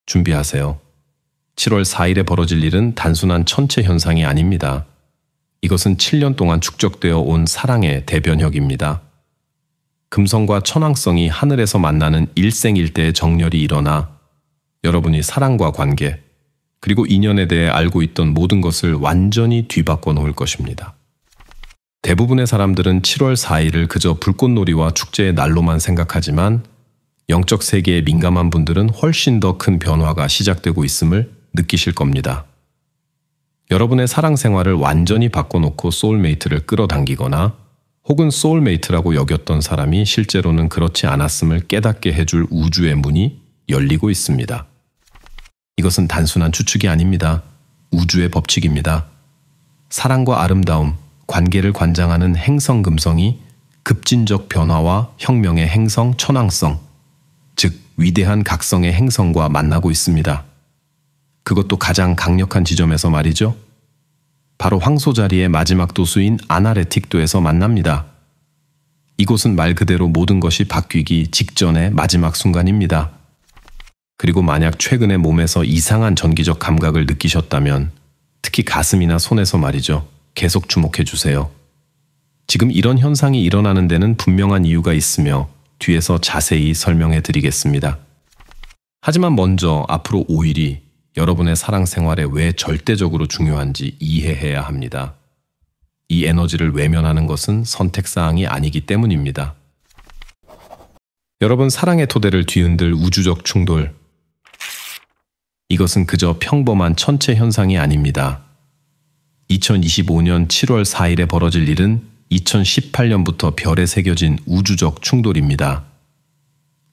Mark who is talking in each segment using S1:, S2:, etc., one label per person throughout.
S1: 준비하세요. 7월 4일에 벌어질 일은 단순한 천체 현상이 아닙니다. 이것은 7년 동안 축적되어 온 사랑의 대변혁입니다. 금성과 천왕성이 하늘에서 만나는 일생일대의 정렬이 일어나 여러분이 사랑과 관계, 그리고 인연에 대해 알고 있던 모든 것을 완전히 뒤바꿔 놓을 것입니다. 대부분의 사람들은 7월 4일을 그저 불꽃놀이와 축제의 날로만 생각하지만 영적 세계에 민감한 분들은 훨씬 더 큰 변화가 시작되고 있음을 느끼실 겁니다. 여러분의 사랑 생활을 완전히 바꿔놓고 소울메이트를 끌어당기거나 혹은 소울메이트라고 여겼던 사람이 실제로는 그렇지 않았음을 깨닫게 해줄 우주의 문이 열리고 있습니다. 이것은 단순한 추측이 아닙니다. 우주의 법칙입니다. 사랑과 아름다움, 관계를 관장하는 행성금성이 급진적 변화와 혁명의 행성 천왕성, 즉 위대한 각성의 행성과 만나고 있습니다. 그것도 가장 강력한 지점에서 말이죠. 바로 황소자리의 마지막 도수인 아나레틱도에서 만납니다. 이곳은 말 그대로 모든 것이 바뀌기 직전의 마지막 순간입니다. 그리고 만약 최근에 몸에서 이상한 전기적 감각을 느끼셨다면 특히 가슴이나 손에서 말이죠. 계속 주목해 주세요. 지금 이런 현상이 일어나는 데는 분명한 이유가 있으며 뒤에서 자세히 설명해 드리겠습니다. 하지만 먼저 앞으로 5일이 여러분의 사랑 생활에 왜 절대적으로 중요한지 이해해야 합니다. 이 에너지를 외면하는 것은 선택사항이 아니기 때문입니다. 여러분, 사랑의 토대를 뒤흔들 우주적 충돌. 이것은 그저 평범한 천체 현상이 아닙니다. 2025년 7월 4일에 벌어질 일은 2018년부터 별에 새겨진 우주적 충돌입니다.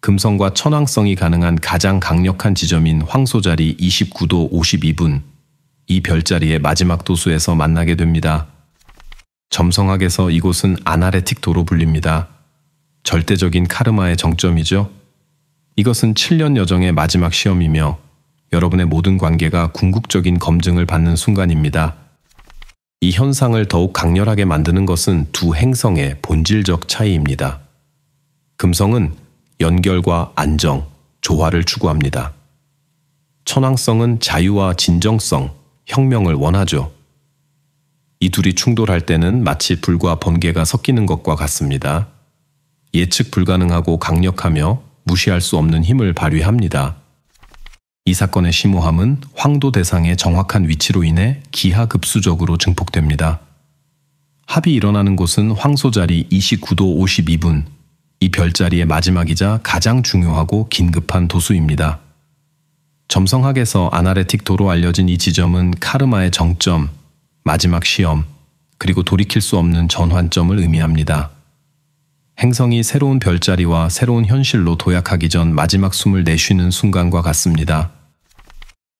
S1: 금성과 천왕성이 가능한 가장 강력한 지점인 황소자리 29도 52분, 이 별자리의 마지막 도수에서 만나게 됩니다. 점성학에서 이곳은 아나레틱도로 불립니다. 절대적인 카르마의 정점이죠. 이것은 7년 여정의 마지막 시험이며 여러분의 모든 관계가 궁극적인 검증을 받는 순간입니다. 이 현상을 더욱 강렬하게 만드는 것은 두 행성의 본질적 차이입니다. 금성은 연결과 안정, 조화를 추구합니다. 천왕성은 자유와 진정성, 혁명을 원하죠. 이 둘이 충돌할 때는 마치 불과 번개가 섞이는 것과 같습니다. 예측 불가능하고 강력하며 무시할 수 없는 힘을 발휘합니다. 이 사건의 심오함은 황도 대상의 정확한 위치로 인해 기하급수적으로 증폭됩니다. 합이 일어나는 곳은 황소자리 29도 52분, 이 별자리의 마지막이자 가장 중요하고 긴급한 도수입니다. 점성학에서 아나레틱도로 알려진 이 지점은 카르마의 정점, 마지막 시험, 그리고 돌이킬 수 없는 전환점을 의미합니다. 행성이 새로운 별자리와 새로운 현실로 도약하기 전 마지막 숨을 내쉬는 순간과 같습니다.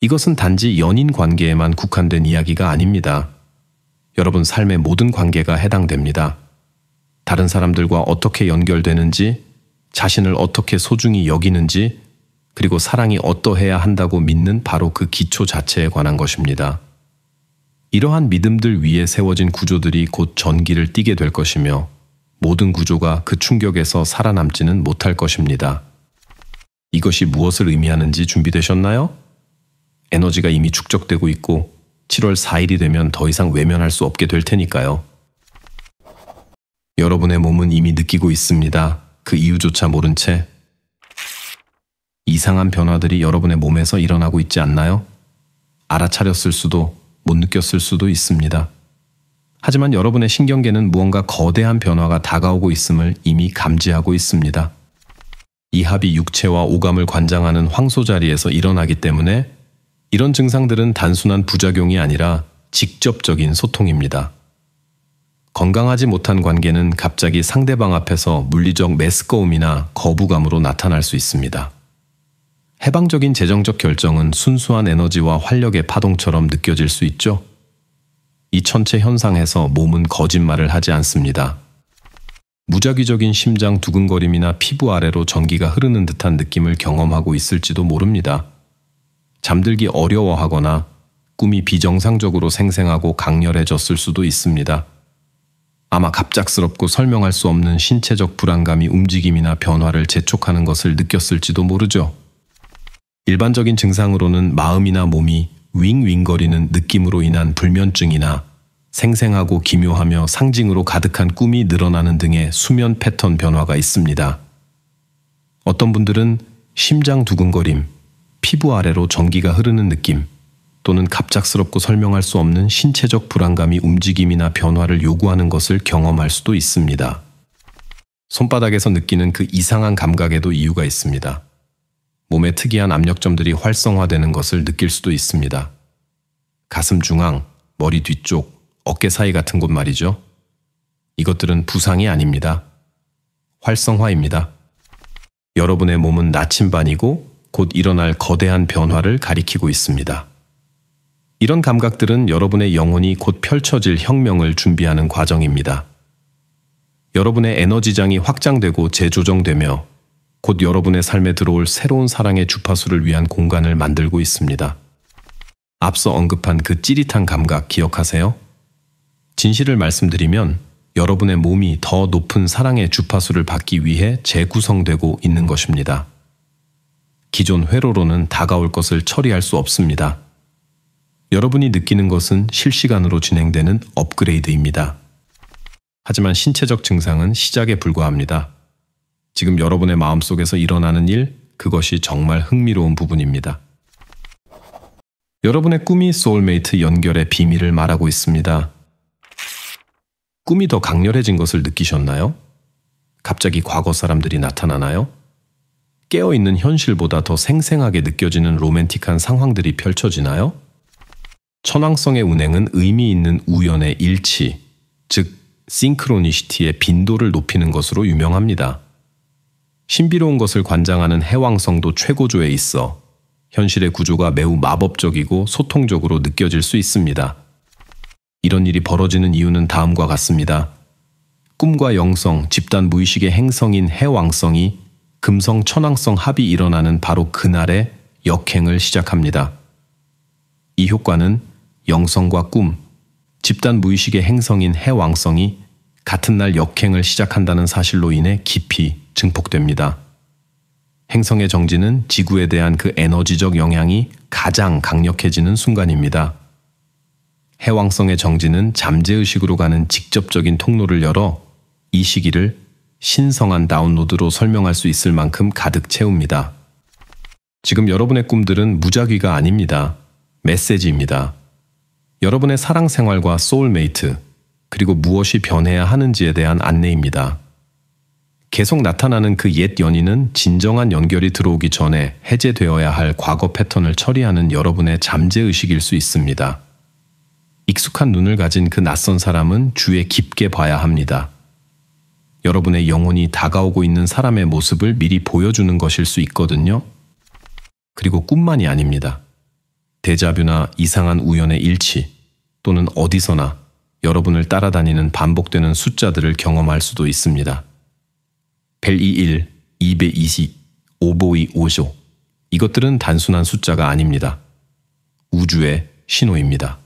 S1: 이것은 단지 연인 관계에만 국한된 이야기가 아닙니다. 여러분 삶의 모든 관계가 해당됩니다. 다른 사람들과 어떻게 연결되는지, 자신을 어떻게 소중히 여기는지, 그리고 사랑이 어떠해야 한다고 믿는 바로 그 기초 자체에 관한 것입니다. 이러한 믿음들 위에 세워진 구조들이 곧 전기를 띠게 될 것이며 모든 구조가 그 충격에서 살아남지는 못할 것입니다. 이것이 무엇을 의미하는지 준비되셨나요? 에너지가 이미 축적되고 있고 7월 4일이 되면 더 이상 외면할 수 없게 될 테니까요. 여러분의 몸은 이미 느끼고 있습니다. 그 이유조차 모른 채 이상한 변화들이 여러분의 몸에서 일어나고 있지 않나요? 알아차렸을 수도 못 느꼈을 수도 있습니다. 하지만 여러분의 신경계는 무언가 거대한 변화가 다가오고 있음을 이미 감지하고 있습니다. 이 합이 육체와 오감을 관장하는 황소자리에서 일어나기 때문에 이런 증상들은 단순한 부작용이 아니라 직접적인 소통입니다. 건강하지 못한 관계는 갑자기 상대방 앞에서 물리적 메스꺼움이나 거부감으로 나타날 수 있습니다. 해방적인 재정적 결정은 순수한 에너지와 활력의 파동처럼 느껴질 수 있죠. 이 천체 현상에서 몸은 거짓말을 하지 않습니다. 무작위적인 심장 두근거림이나 피부 아래로 전기가 흐르는 듯한 느낌을 경험하고 있을지도 모릅니다. 잠들기 어려워하거나 꿈이 비정상적으로 생생하고 강렬해졌을 수도 있습니다. 아마 갑작스럽고 설명할 수 없는 신체적 불안감이 움직임이나 변화를 재촉하는 것을 느꼈을지도 모르죠. 일반적인 증상으로는 마음이나 몸이 윙윙거리는 느낌으로 인한 불면증이나 생생하고 기묘하며 상징으로 가득한 꿈이 늘어나는 등의 수면 패턴 변화가 있습니다. 어떤 분들은 심장 두근거림, 피부 아래로 전기가 흐르는 느낌, 또는 갑작스럽고 설명할 수 없는 신체적 불안감이 움직임이나 변화를 요구하는 것을 경험할 수도 있습니다. 손바닥에서 느끼는 그 이상한 감각에도 이유가 있습니다. 몸의 특이한 압력점들이 활성화되는 것을 느낄 수도 있습니다. 가슴 중앙, 머리 뒤쪽, 어깨 사이 같은 곳 말이죠. 이것들은 부상이 아닙니다. 활성화입니다. 여러분의 몸은 나침반이고 곧 일어날 거대한 변화를 가리키고 있습니다. 이런 감각들은 여러분의 영혼이 곧 펼쳐질 혁명을 준비하는 과정입니다. 여러분의 에너지장이 확장되고 재조정되며 곧 여러분의 삶에 들어올 새로운 사랑의 주파수를 위한 공간을 만들고 있습니다. 앞서 언급한 그 찌릿한 감각 기억하세요? 진실을 말씀드리면 여러분의 몸이 더 높은 사랑의 주파수를 받기 위해 재구성되고 있는 것입니다. 기존 회로로는 다가올 것을 처리할 수 없습니다. 여러분이 느끼는 것은 실시간으로 진행되는 업그레이드입니다. 하지만 신체적 증상은 시작에 불과합니다. 지금 여러분의 마음속에서 일어나는 일, 그것이 정말 흥미로운 부분입니다. 여러분의 꿈이 소울메이트 연결의 비밀을 말하고 있습니다. 꿈이 더 강렬해진 것을 느끼셨나요? 갑자기 과거 사람들이 나타나나요? 깨어있는 현실보다 더 생생하게 느껴지는 로맨틱한 상황들이 펼쳐지나요? 천왕성의 운행은 의미 있는 우연의 일치, 즉 싱크로니시티의 빈도를 높이는 것으로 유명합니다. 신비로운 것을 관장하는 해왕성도 최고조에 있어 현실의 구조가 매우 마법적이고 소통적으로 느껴질 수 있습니다. 이런 일이 벌어지는 이유는 다음과 같습니다. 꿈과 영성, 집단 무의식의 행성인 해왕성이 금성 천왕성 합이 일어나는 바로 그날에 역행을 시작합니다. 이 효과는 영성과 꿈, 집단 무의식의 행성인 해왕성이 같은 날 역행을 시작한다는 사실로 인해 깊이 증폭됩니다. 행성의 정지는 지구에 대한 그 에너지적 영향이 가장 강력해지는 순간입니다. 해왕성의 정지는 잠재의식으로 가는 직접적인 통로를 열어 이 시기를 신성한 다운로드로 설명할 수 있을 만큼 가득 채웁니다. 지금 여러분의 꿈들은 무작위가 아닙니다. 메시지입니다. 여러분의 사랑 생활과 소울메이트, 그리고 무엇이 변해야 하는지에 대한 안내입니다. 계속 나타나는 그 옛 연인은 진정한 연결이 들어오기 전에 해제되어야 할 과거 패턴을 처리하는 여러분의 잠재의식일 수 있습니다. 익숙한 눈을 가진 그 낯선 사람은 주의 깊게 봐야 합니다. 여러분의 영혼이 다가오고 있는 사람의 모습을 미리 보여주는 것일 수 있거든요. 그리고 꿈만이 아닙니다. 데자뷰나 이상한 우연의 일치, 또는 어디서나 여러분을 따라다니는 반복되는 숫자들을 경험할 수도 있습니다. 벨21, 220, 오보이 5조. 이것들은 단순한 숫자가 아닙니다. 우주의 신호입니다.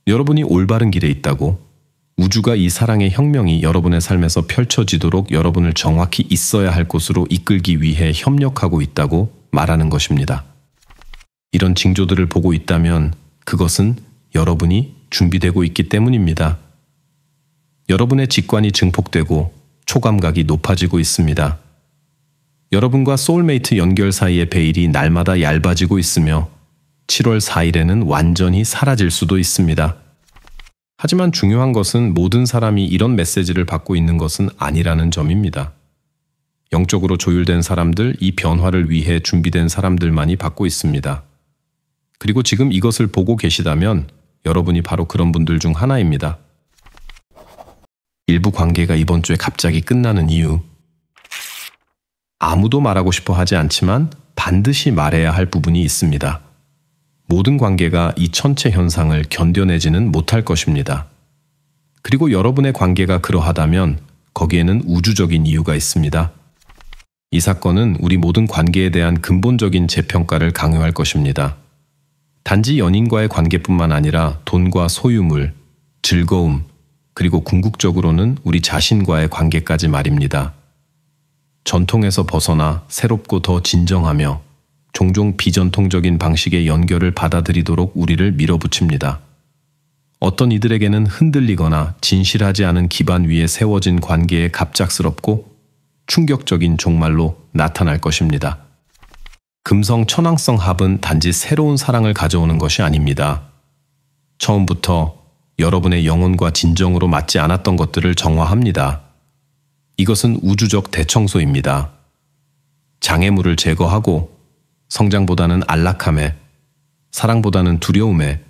S1: 여러분이 올바른 길에 있다고, 우주가 이 사랑의 혁명이 여러분의 삶에서 펼쳐지도록 여러분을 정확히 있어야 할 곳으로 이끌기 위해 협력하고 있다고 말하는 것입니다. 이런 징조들을 보고 있다면 그것은 여러분이 준비되고 있기 때문입니다. 여러분의 직관이 증폭되고 초감각이 높아지고 있습니다. 여러분과 소울메이트 연결 사이의 베일이 날마다 얇아지고 있으며 7월 4일에는 완전히 사라질 수도 있습니다. 하지만 중요한 것은 모든 사람이 이런 메시지를 받고 있는 것은 아니라는 점입니다. 영적으로 조율된 사람들, 이 변화를 위해 준비된 사람들만이 받고 있습니다. 그리고 지금 이것을 보고 계시다면 여러분이 바로 그런 분들 중 하나입니다. 일부 관계가 이번 주에 갑자기 끝나는 이유. 아무도 말하고 싶어 하지 않지만 반드시 말해야 할 부분이 있습니다. 모든 관계가 이 천체 현상을 견뎌내지는 못할 것입니다. 그리고 여러분의 관계가 그러하다면 거기에는 우주적인 이유가 있습니다. 이 사건은 우리 모든 관계에 대한 근본적인 재평가를 강요할 것입니다. 단지 연인과의 관계뿐만 아니라 돈과 소유물, 즐거움, 그리고 궁극적으로는 우리 자신과의 관계까지 말입니다. 전통에서 벗어나 새롭고 더 진정하며 종종 비전통적인 방식의 연결을 받아들이도록 우리를 밀어붙입니다. 어떤 이들에게는 흔들리거나 진실하지 않은 기반 위에 세워진 관계에 갑작스럽고 충격적인 종말로 나타날 것입니다. 금성 천왕성 합은 단지 새로운 사랑을 가져오는 것이 아닙니다. 처음부터 여러분의 영혼과 진정으로 맞지 않았던 것들을 정화합니다. 이것은 우주적 대청소입니다. 장애물을 제거하고 성장보다는 안락함에, 사랑보다는 두려움에,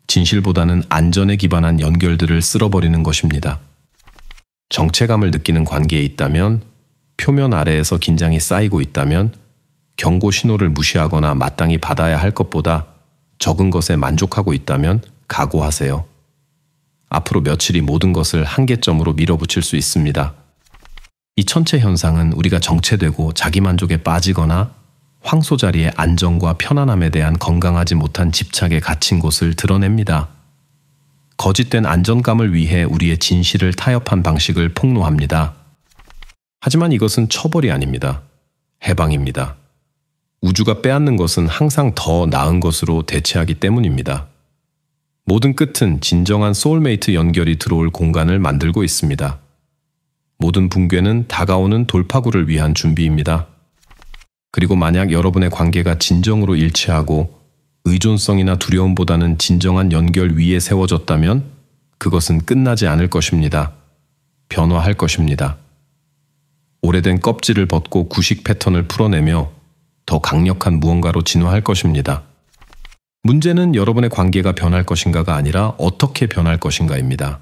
S1: 진실보다는 안전에 기반한 연결들을 쓸어버리는 것입니다. 정체감을 느끼는 관계에 있다면, 표면 아래에서 긴장이 쌓이고 있다면, 경고 신호를 무시하거나 마땅히 받아야 할 것보다 적은 것에 만족하고 있다면 각오하세요. 앞으로 며칠이 모든 것을 한계점으로 밀어붙일 수 있습니다. 이 천체 현상은 우리가 정체되고 자기만족에 빠지거나 황소 자리의 안정과 편안함에 대한 건강하지 못한 집착에 갇힌 곳을 드러냅니다. 거짓된 안정감을 위해 우리의 진실을 타협한 방식을 폭로합니다. 하지만 이것은 처벌이 아닙니다. 해방입니다. 우주가 빼앗는 것은 항상 더 나은 것으로 대체하기 때문입니다. 모든 끝은 진정한 소울메이트 연결이 들어올 공간을 만들고 있습니다. 모든 붕괴는 다가오는 돌파구를 위한 준비입니다. 그리고 만약 여러분의 관계가 진정으로 일치하고 의존성이나 두려움보다는 진정한 연결 위에 세워졌다면 그것은 끝나지 않을 것입니다. 변화할 것입니다. 오래된 껍질을 벗고 구식 패턴을 풀어내며 더 강력한 무언가로 진화할 것입니다. 문제는 여러분의 관계가 변할 것인가가 아니라 어떻게 변할 것인가입니다.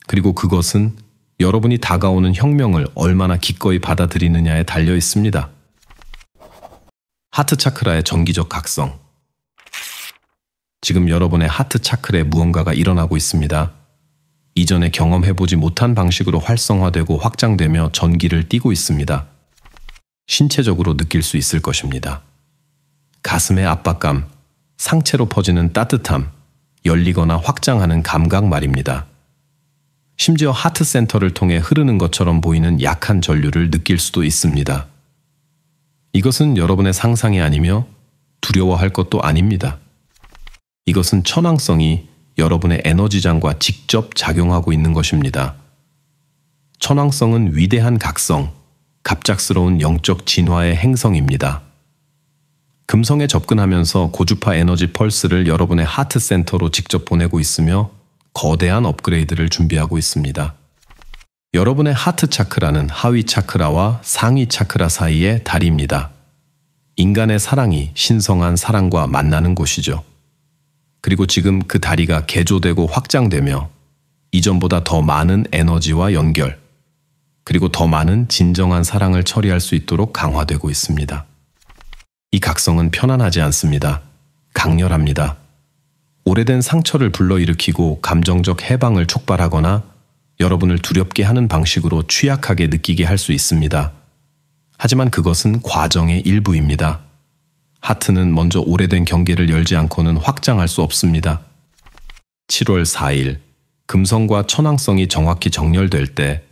S1: 그리고 그것은 여러분이 다가오는 혁명을 얼마나 기꺼이 받아들이느냐에 달려 있습니다. 하트 차크라의 정기적 각성. 지금 여러분의 하트 차크라에 무언가가 일어나고 있습니다. 이전에 경험해보지 못한 방식으로 활성화되고 확장되며 전기를 띠고 있습니다. 신체적으로 느낄 수 있을 것입니다. 가슴의 압박감, 상체로 퍼지는 따뜻함, 열리거나 확장하는 감각 말입니다. 심지어 하트 센터를 통해 흐르는 것처럼 보이는 약한 전류를 느낄 수도 있습니다. 이것은 여러분의 상상이 아니며 두려워할 것도 아닙니다. 이것은 천왕성이 여러분의 에너지장과 직접 작용하고 있는 것입니다. 천왕성은 위대한 각성, 갑작스러운 영적 진화의 행성입니다. 금성에 접근하면서 고주파 에너지 펄스를 여러분의 하트 센터로 직접 보내고 있으며 거대한 업그레이드를 준비하고 있습니다. 여러분의 하트 차크라는 하위 차크라와 상위 차크라 사이의 다리입니다. 인간의 사랑이 신성한 사랑과 만나는 곳이죠. 그리고 지금 그 다리가 개조되고 확장되며 이전보다 더 많은 에너지와 연결, 그리고 더 많은 진정한 사랑을 처리할 수 있도록 강화되고 있습니다. 이 각성은 편안하지 않습니다. 강렬합니다. 오래된 상처를 불러일으키고 감정적 해방을 촉발하거나 여러분을 두렵게 하는 방식으로 취약하게 느끼게 할 수 있습니다. 하지만 그것은 과정의 일부입니다. 하트는 먼저 오래된 경계를 열지 않고는 확장할 수 없습니다. 7월 4일, 금성과 천왕성이 정확히 정렬될 때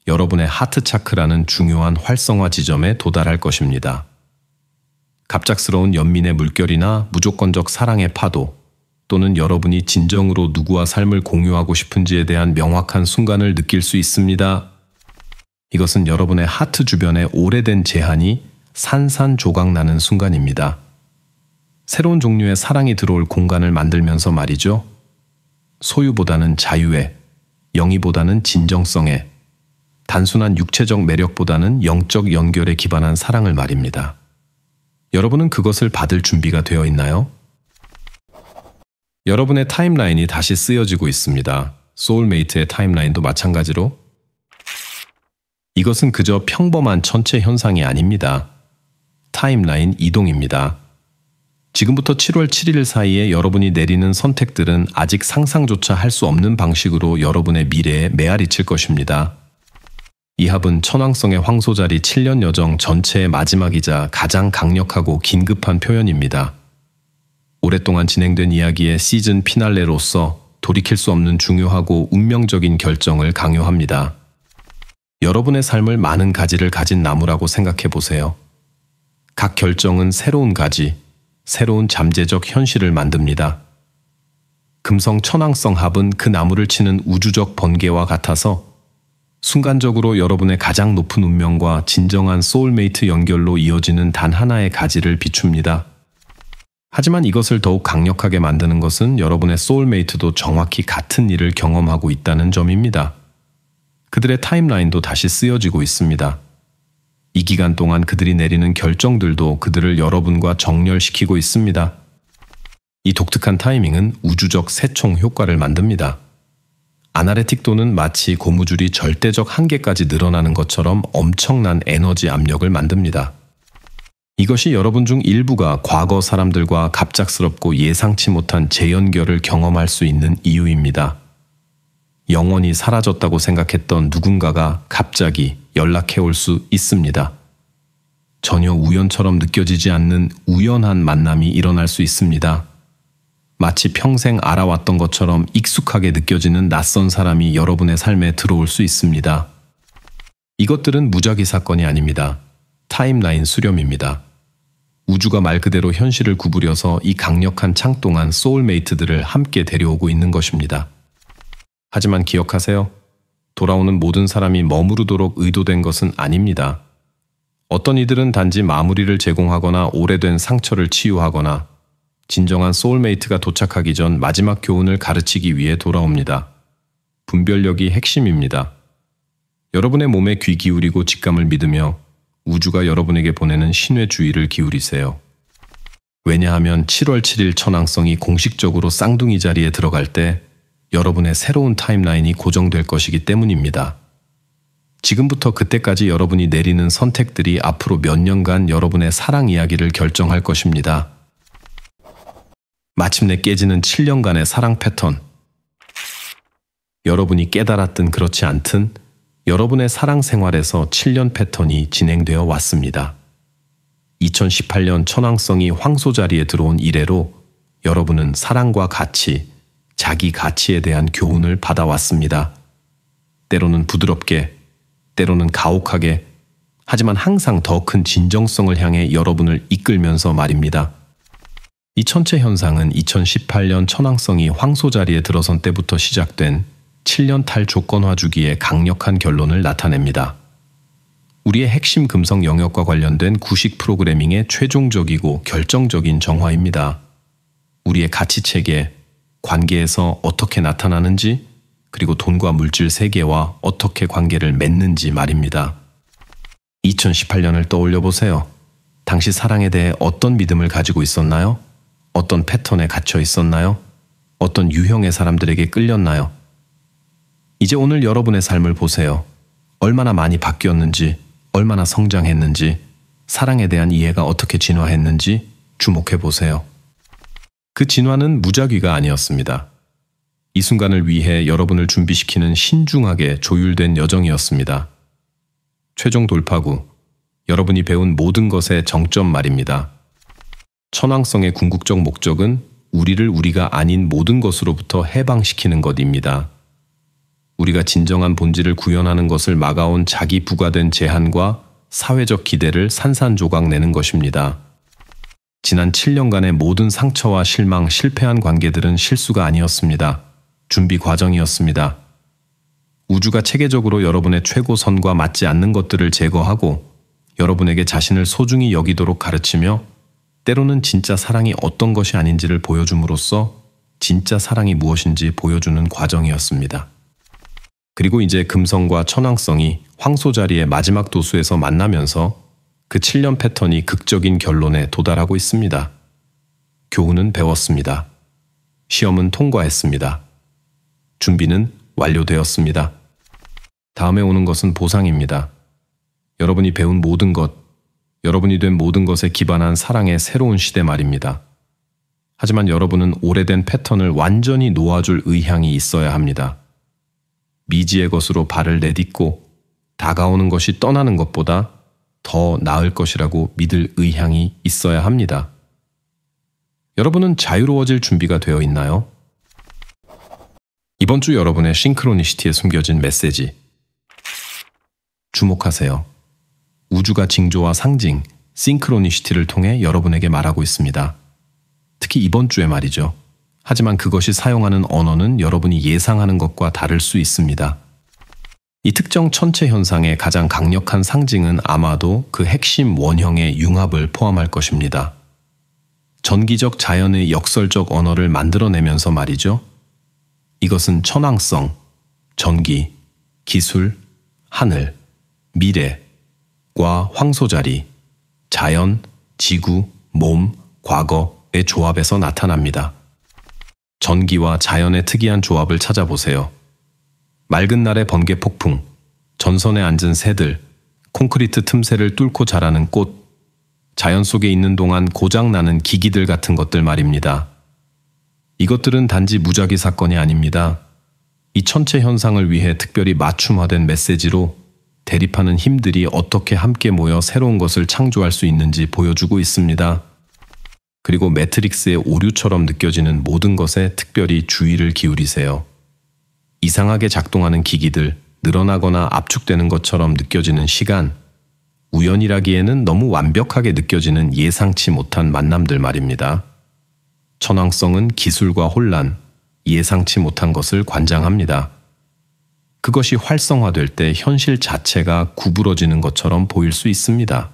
S1: 여러분의 하트 차크라는 중요한 활성화 지점에 도달할 것입니다. 갑작스러운 연민의 물결이나 무조건적 사랑의 파도, 또는 여러분이 진정으로 누구와 삶을 공유하고 싶은지에 대한 명확한 순간을 느낄 수 있습니다. 이것은 여러분의 하트 주변에 오래된 제한이 산산조각나는 순간입니다. 새로운 종류의 사랑이 들어올 공간을 만들면서 말이죠. 소유보다는 자유에, 영위보다는 진정성에, 단순한 육체적 매력보다는 영적 연결에 기반한 사랑을 말입니다. 여러분은 그것을 받을 준비가 되어 있나요? 여러분의 타임라인이 다시 쓰여지고 있습니다. 소울메이트의 타임라인도 마찬가지로. 이것은 그저 평범한 천체 현상이 아닙니다. 타임라인 이동입니다. 지금부터 7월 7일 사이에 여러분이 내리는 선택들은 아직 상상조차 할 수 없는 방식으로 여러분의 미래에 메아리칠 것입니다. 이 합은 천왕성의 황소자리 7년 여정 전체의 마지막이자 가장 강력하고 긴급한 표현입니다. 오랫동안 진행된 이야기의 시즌 피날레로서 돌이킬 수 없는 중요하고 운명적인 결정을 강요합니다. 여러분의 삶을 많은 가지를 가진 나무라고 생각해 보세요. 각 결정은 새로운 가지, 새로운 잠재적 현실을 만듭니다. 금성 천왕성 합은 그 나무를 치는 우주적 번개와 같아서 순간적으로 여러분의 가장 높은 운명과 진정한 소울메이트 연결로 이어지는 단 하나의 가지를 비춥니다. 하지만 이것을 더욱 강력하게 만드는 것은 여러분의 소울메이트도 정확히 같은 일을 경험하고 있다는 점입니다. 그들의 타임라인도 다시 쓰여지고 있습니다. 이 기간 동안 그들이 내리는 결정들도 그들을 여러분과 정렬시키고 있습니다. 이 독특한 타이밍은 우주적 새총 효과를 만듭니다. 아나레틱도는 마치 고무줄이 절대적 한계까지 늘어나는 것처럼 엄청난 에너지 압력을 만듭니다. 이것이 여러분 중 일부가 과거 사람들과 갑작스럽고 예상치 못한 재연결을 경험할 수 있는 이유입니다. 영원히 사라졌다고 생각했던 누군가가 갑자기 연락해 올 수 있습니다. 전혀 우연처럼 느껴지지 않는 우연한 만남이 일어날 수 있습니다. 마치 평생 알아왔던 것처럼 익숙하게 느껴지는 낯선 사람이 여러분의 삶에 들어올 수 있습니다. 이것들은 무작위 사건이 아닙니다. 타임라인 수렴입니다. 우주가 말 그대로 현실을 구부려서 이 강력한 창동한 소울메이트들을 함께 데려오고 있는 것입니다. 하지만 기억하세요. 돌아오는 모든 사람이 머무르도록 의도된 것은 아닙니다. 어떤 이들은 단지 마무리를 제공하거나 오래된 상처를 치유하거나 진정한 소울메이트가 도착하기 전 마지막 교훈을 가르치기 위해 돌아옵니다. 분별력이 핵심입니다. 여러분의 몸에 귀 기울이고 직감을 믿으며 우주가 여러분에게 보내는 신의 주의를 기울이세요. 왜냐하면 7월 7일 천왕성이 공식적으로 쌍둥이 자리에 들어갈 때 여러분의 새로운 타임라인이 고정될 것이기 때문입니다. 지금부터 그때까지 여러분이 내리는 선택들이 앞으로 몇 년간 여러분의 사랑 이야기를 결정할 것입니다. 마침내 깨지는 7년간의 사랑 패턴. 여러분이 깨달았든 그렇지 않든 여러분의 사랑 생활에서 7년 패턴이 진행되어 왔습니다. 2018년 천왕성이 황소 자리에 들어온 이래로 여러분은 사랑과 가치, 자기 가치에 대한 교훈을 받아왔습니다. 때로는 부드럽게, 때로는 가혹하게, 하지만 항상 더 큰 진정성을 향해 여러분을 이끌면서 말입니다. 이 천체 현상은 2018년 천왕성이 황소 자리에 들어선 때부터 시작된 7년 탈조건화 주기의 강력한 결론을 나타냅니다. 우리의 핵심 금성 영역과 관련된 구식 프로그래밍의 최종적이고 결정적인 정화입니다. 우리의 가치체계, 관계에서 어떻게 나타나는지, 그리고 돈과 물질 세계와 어떻게 관계를 맺는지 말입니다. 2018년을 떠올려 보세요. 당시 사랑에 대해 어떤 믿음을 가지고 있었나요? 어떤 패턴에 갇혀 있었나요? 어떤 유형의 사람들에게 끌렸나요? 이제 오늘 여러분의 삶을 보세요. 얼마나 많이 바뀌었는지, 얼마나 성장했는지, 사랑에 대한 이해가 어떻게 진화했는지 주목해 보세요. 그 진화는 무작위가 아니었습니다. 이 순간을 위해 여러분을 준비시키는 신중하게 조율된 여정이었습니다. 최종 돌파구, 여러분이 배운 모든 것의 정점 말입니다. 천왕성의 궁극적 목적은 우리를 우리가 아닌 모든 것으로부터 해방시키는 것입니다. 우리가 진정한 본질을 구현하는 것을 막아온 자기 부과된 제한과 사회적 기대를 산산조각 내는 것입니다. 지난 7년간의 모든 상처와 실망, 실패한 관계들은 실수가 아니었습니다. 준비 과정이었습니다. 우주가 체계적으로 여러분의 최고선과 맞지 않는 것들을 제거하고 여러분에게 자신을 소중히 여기도록 가르치며 때로는 진짜 사랑이 어떤 것이 아닌지를 보여줌으로써 진짜 사랑이 무엇인지 보여주는 과정이었습니다. 그리고 이제 금성과 천왕성이 황소 자리의 마지막 도수에서 만나면서 그 7년 패턴이 극적인 결론에 도달하고 있습니다. 교훈은 배웠습니다. 시험은 통과했습니다. 준비는 완료되었습니다. 다음에 오는 것은 보상입니다. 여러분이 배운 모든 것, 여러분이 된 모든 것에 기반한 사랑의 새로운 시대 말입니다. 하지만 여러분은 오래된 패턴을 완전히 놓아줄 의향이 있어야 합니다. 미지의 것으로 발을 내딛고 다가오는 것이 떠나는 것보다 더 나을 것이라고 믿을 의향이 있어야 합니다. 여러분은 자유로워질 준비가 되어 있나요? 이번 주 여러분의 싱크로니시티에 숨겨진 메시지. 주목하세요. 우주가 징조와 상징, 싱크로니시티를 통해 여러분에게 말하고 있습니다. 특히 이번 주에 말이죠. 하지만 그것이 사용하는 언어는 여러분이 예상하는 것과 다를 수 있습니다. 이 특정 천체 현상의 가장 강력한 상징은 아마도 그 핵심 원형의 융합을 포함할 것입니다. 전기적 자연의 역설적 언어를 만들어내면서 말이죠. 이것은 천왕성, 전기, 기술, 하늘, 미래과 황소자리, 자연, 지구, 몸, 과거의 조합에서 나타납니다. 전기와 자연의 특이한 조합을 찾아보세요. 맑은 날의 번개 폭풍, 전선에 앉은 새들, 콘크리트 틈새를 뚫고 자라는 꽃, 자연 속에 있는 동안 고장나는 기기들 같은 것들 말입니다. 이것들은 단지 무작위 사건이 아닙니다. 이 천체 현상을 위해 특별히 맞춤화된 메시지로 대립하는 힘들이 어떻게 함께 모여 새로운 것을 창조할 수 있는지 보여주고 있습니다. 그리고 매트릭스의 오류처럼 느껴지는 모든 것에 특별히 주의를 기울이세요. 이상하게 작동하는 기기들, 늘어나거나 압축되는 것처럼 느껴지는 시간, 우연이라기에는 너무 완벽하게 느껴지는 예상치 못한 만남들 말입니다. 천왕성은 기술과 혼란, 예상치 못한 것을 관장합니다. 그것이 활성화될 때 현실 자체가 구부러지는 것처럼 보일 수 있습니다.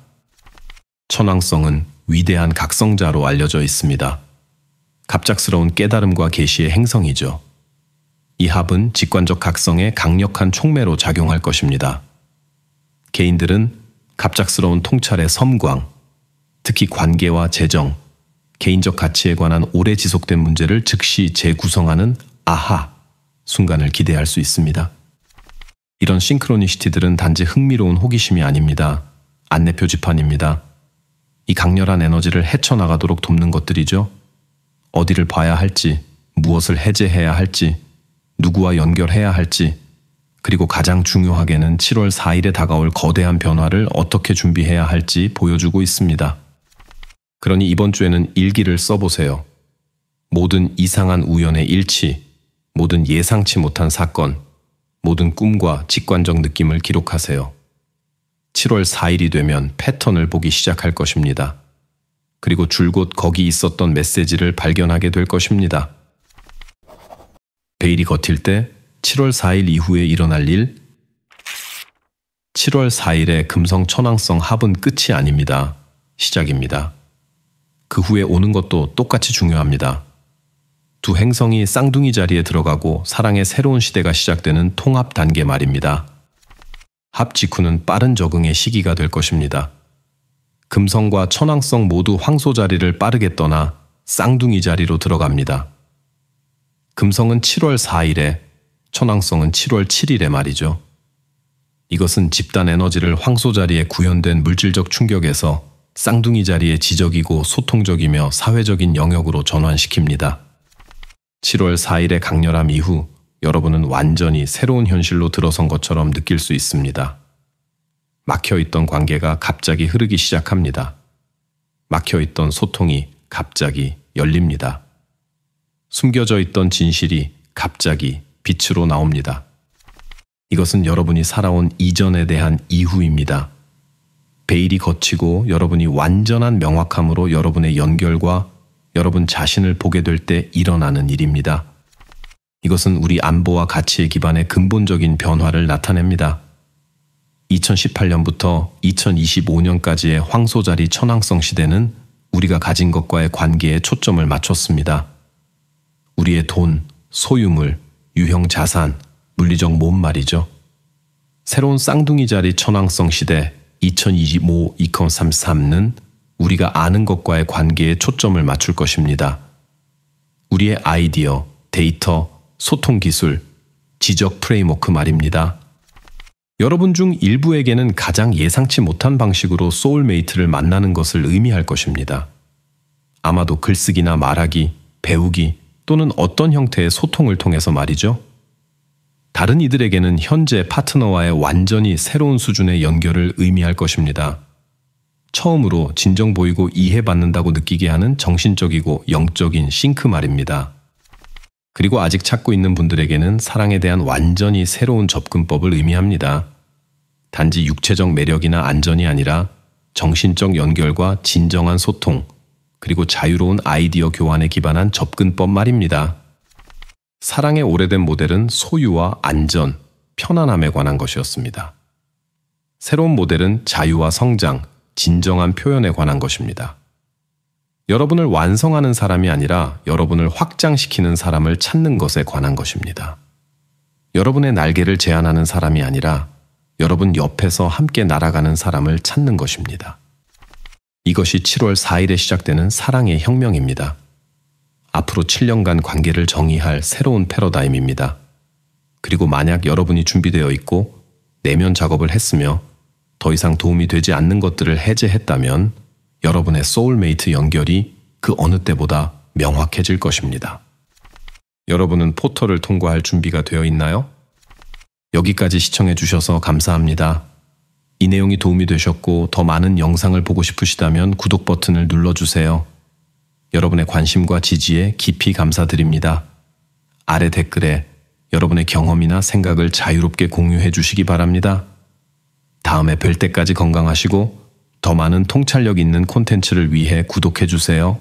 S1: 천왕성은 위대한 각성자로 알려져 있습니다. 갑작스러운 깨달음과 계시의 행성이죠. 이 합은 직관적 각성에 강력한 촉매로 작용할 것입니다. 개인들은 갑작스러운 통찰의 섬광, 특히 관계와 재정, 개인적 가치에 관한 오래 지속된 문제를 즉시 재구성하는 아하 순간을 기대할 수 있습니다. 이런 싱크로니시티들은 단지 흥미로운 호기심이 아닙니다. 안내 표지판입니다. 이 강렬한 에너지를 헤쳐나가도록 돕는 것들이죠. 어디를 봐야 할지, 무엇을 해제해야 할지, 누구와 연결해야 할지, 그리고 가장 중요하게는 7월 4일에 다가올 거대한 변화를 어떻게 준비해야 할지 보여주고 있습니다. 그러니 이번 주에는 일기를 써보세요. 모든 이상한 우연의 일치, 모든 예상치 못한 사건, 모든 꿈과 직관적 느낌을 기록하세요. 7월 4일이 되면 패턴을 보기 시작할 것입니다. 그리고 줄곧 거기 있었던 메시지를 발견하게 될 것입니다. 베일이 걷힐 때 7월 4일 이후에 일어날 일, 7월 4일의 금성 천왕성 합은 끝이 아닙니다. 시작입니다. 그 후에 오는 것도 똑같이 중요합니다. 두 행성이 쌍둥이 자리에 들어가고 사랑의 새로운 시대가 시작되는 통합 단계 말입니다. 합 직후는 빠른 적응의 시기가 될 것입니다. 금성과 천왕성 모두 황소 자리를 빠르게 떠나 쌍둥이 자리로 들어갑니다. 금성은 7월 4일에, 천왕성은 7월 7일에 말이죠. 이것은 집단 에너지를 황소 자리에 구현된 물질적 충격에서 쌍둥이 자리에 지적이고 소통적이며 사회적인 영역으로 전환시킵니다. 7월 4일의 강렬함 이후 여러분은 완전히 새로운 현실로 들어선 것처럼 느낄 수 있습니다. 막혀있던 관계가 갑자기 흐르기 시작합니다. 막혀있던 소통이 갑자기 열립니다. 숨겨져 있던 진실이 갑자기 빛으로 나옵니다. 이것은 여러분이 살아온 이전에 대한 이후입니다. 베일이 걷히고 여러분이 완전한 명확함으로 여러분의 연결과 여러분 자신을 보게 될 때 일어나는 일입니다. 이것은 우리 안보와 가치의 기반의 근본적인 변화를 나타냅니다. 2018년부터 2025년까지의 황소자리 천왕성 시대는 우리가 가진 것과의 관계에 초점을 맞췄습니다. 우리의 돈, 소유물, 유형 자산, 물리적 몸 말이죠. 새로운 쌍둥이 자리 천왕성 시대 2025-2033는 우리가 아는 것과의 관계에 초점을 맞출 것입니다. 우리의 아이디어, 데이터, 소통 기술, 지적 프레임워크 말입니다. 여러분 중 일부에게는 가장 예상치 못한 방식으로 소울메이트를 만나는 것을 의미할 것입니다. 아마도 글쓰기나 말하기, 배우기 또는 어떤 형태의 소통을 통해서 말이죠. 다른 이들에게는 현재 파트너와의 완전히 새로운 수준의 연결을 의미할 것입니다. 처음으로 진정 보이고 이해받는다고 느끼게 하는 정신적이고 영적인 싱크 말입니다. 그리고 아직 찾고 있는 분들에게는 사랑에 대한 완전히 새로운 접근법을 의미합니다. 단지 육체적 매력이나 안전이 아니라 정신적 연결과 진정한 소통, 그리고 자유로운 아이디어 교환에 기반한 접근법 말입니다. 사랑의 오래된 모델은 소유와 안전, 편안함에 관한 것이었습니다. 새로운 모델은 자유와 성장, 진정한 표현에 관한 것입니다. 여러분을 완성하는 사람이 아니라 여러분을 확장시키는 사람을 찾는 것에 관한 것입니다. 여러분의 날개를 제한하는 사람이 아니라 여러분 옆에서 함께 날아가는 사람을 찾는 것입니다. 이것이 7월 4일에 시작되는 사랑의 혁명입니다. 앞으로 7년간 관계를 정의할 새로운 패러다임입니다. 그리고 만약 여러분이 준비되어 있고 내면 작업을 했으며 더 이상 도움이 되지 않는 것들을 해제했다면 여러분의 소울메이트 연결이 그 어느 때보다 명확해질 것입니다. 여러분은 포털을 통과할 준비가 되어 있나요? 여기까지 시청해 주셔서 감사합니다. 이 내용이 도움이 되셨고 더 많은 영상을 보고 싶으시다면 구독 버튼을 눌러주세요. 여러분의 관심과 지지에 깊이 감사드립니다. 아래 댓글에 여러분의 경험이나 생각을 자유롭게 공유해 주시기 바랍니다. 다음에 뵐 때까지 건강하시고 더 많은 통찰력 있는 콘텐츠를 위해 구독해 주세요.